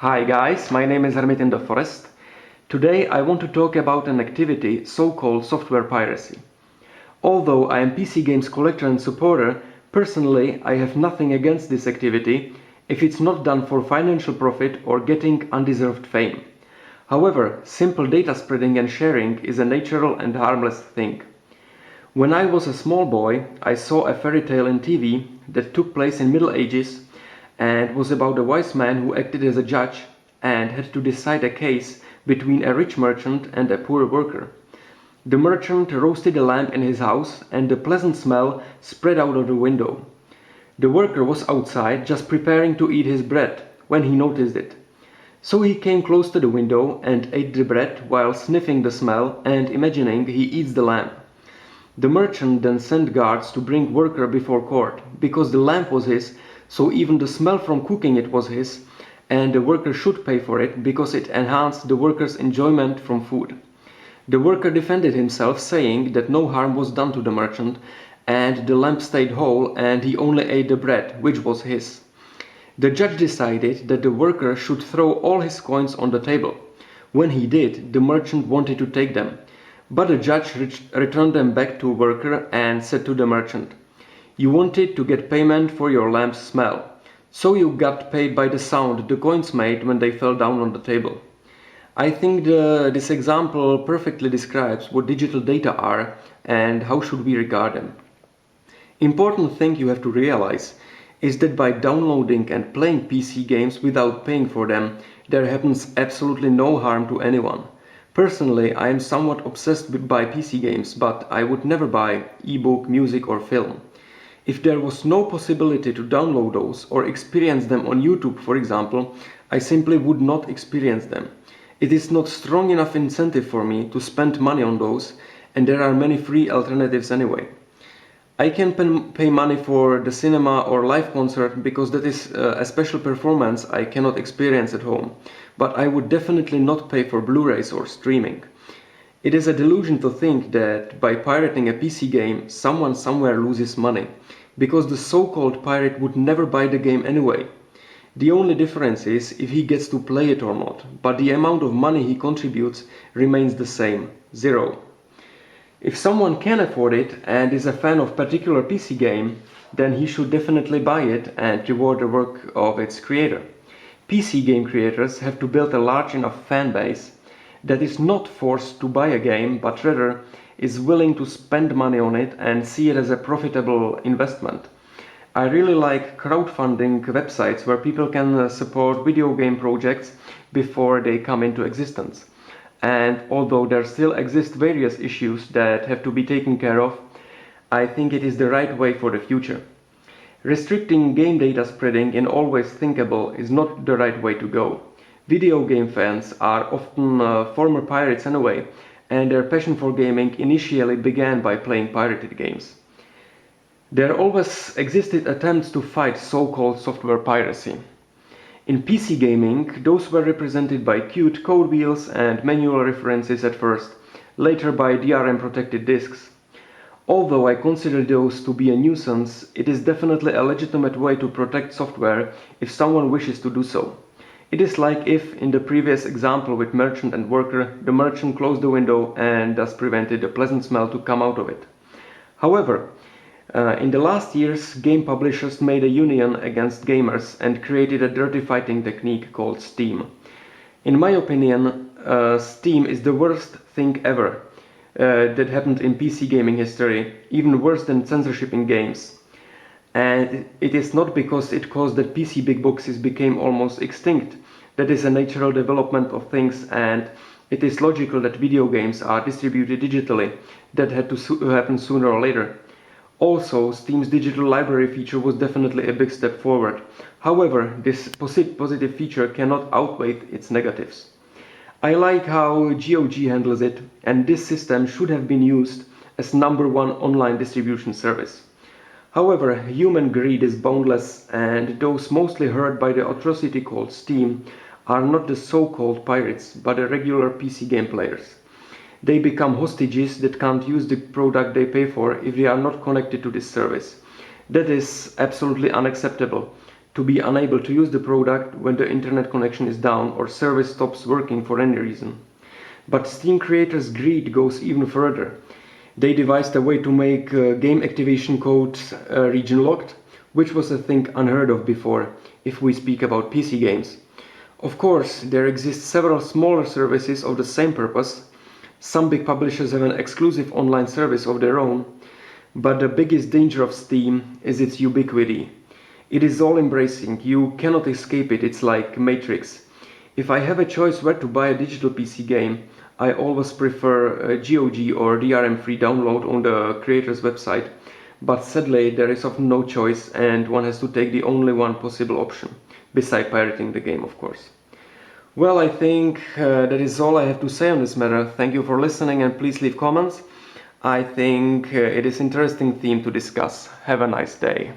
Hi guys, my name is Hermit in the Forest. Today I want to talk about an activity so-called software piracy. Although I am PC games collector and supporter, personally I have nothing against this activity if it's not done for financial profit or getting undeserved fame. However, simple data spreading and sharing is a natural and harmless thing. When I was a small boy, I saw a fairy tale in TV that took place in Middle Ages and was about a wise man who acted as a judge and had to decide a case between a rich merchant and a poor worker. The merchant roasted a lamp in his house and the pleasant smell spread out of the window. The worker was outside just preparing to eat his bread when he noticed it. So he came close to the window and ate the bread while sniffing the smell and imagining he eats the lamp. The merchant then sent guards to bring worker before court because the lamp was his, so even the smell from cooking it was his, and the worker should pay for it because it enhanced the worker's enjoyment from food. The worker defended himself, saying that no harm was done to the merchant and the lamp stayed whole and he only ate the bread, which was his. The judge decided that the worker should throw all his coins on the table. When he did, the merchant wanted to take them, but the judge returned them back to the worker and said to the merchant, "You wanted to get payment for your lamp's smell, so you got paid by the sound the coins made when they fell down on the table." I think this example perfectly describes what digital data are and how should we regard them. Important thing you have to realize is that by downloading and playing PC games without paying for them, there happens absolutely no harm to anyone. Personally, I am somewhat obsessed by PC games, but I would never buy ebook, music or film. If there was no possibility to download those or experience them on YouTube, for example, I simply would not experience them. It is not strong enough incentive for me to spend money on those, and there are many free alternatives anyway. I can pay money for the cinema or live concert because that is a special performance I cannot experience at home, but I would definitely not pay for Blu-rays or streaming. It is a delusion to think that by pirating a PC game, someone somewhere loses money, because the so-called pirate would never buy the game anyway. The only difference is if he gets to play it or not, but the amount of money he contributes remains the same, zero. If someone can afford it and is a fan of particular PC game, then he should definitely buy it and reward the work of its creator. PC game creators have to build a large enough fan base that is not forced to buy a game, but rather is willing to spend money on it and see it as a profitable investment. I really like crowdfunding websites where people can support video game projects before they come into existence. And although there still exist various issues that have to be taken care of, I think it is the right way for the future. Restricting game data spreading in always thinkable is not the right way to go. Video game fans are often former pirates anyway, and their passion for gaming initially began by playing pirated games. There always existed attempts to fight so-called software piracy. In PC gaming, those were represented by cute code wheels and manual references at first, later by DRM-protected disks. Although I consider those to be a nuisance, it is definitely a legitimate way to protect software if someone wishes to do so. It is like if, in the previous example with merchant and worker, the merchant closed the window and thus prevented a pleasant smell to come out of it. However, in the last years, game publishers made a union against gamers and created a dirty fighting technique called Steam. In my opinion, Steam is the worst thing ever that happened in PC gaming history, even worse than censorship in games. And it is not because it caused that PC big boxes became almost extinct. That is a natural development of things, and it is logical that video games are distributed digitally. That had to happen sooner or later. Also, Steam's digital library feature was definitely a big step forward. However, this positive feature cannot outweigh its negatives. I like how GOG handles it, and this system should have been used as #1 online distribution service. However, human greed is boundless, and those mostly hurt by the atrocity called Steam are not the so-called pirates, but the regular PC game players. They become hostages that can't use the product they pay for if they are not connected to this service. That is absolutely unacceptable. to be unable to use the product when the internet connection is down or service stops working for any reason. But Steam creators' greed goes even further. They devised a way to make game activation codes region locked, which was a thing unheard of before if we speak about PC games. Of course, there exist several smaller services of the same purpose. Some big publishers have an exclusive online service of their own, but the biggest danger of Steam is its ubiquity. It is all-embracing, you cannot escape it, it's like Matrix. If I have a choice where to buy a digital PC game, I always prefer GOG or DRM-free download on the creator's website, but sadly there is often no choice and one has to take the only one possible option, beside pirating the game of course. Well, I think that is all I have to say on this matter. Thank you for listening and please leave comments. I think it is an interesting theme to discuss. Have a nice day.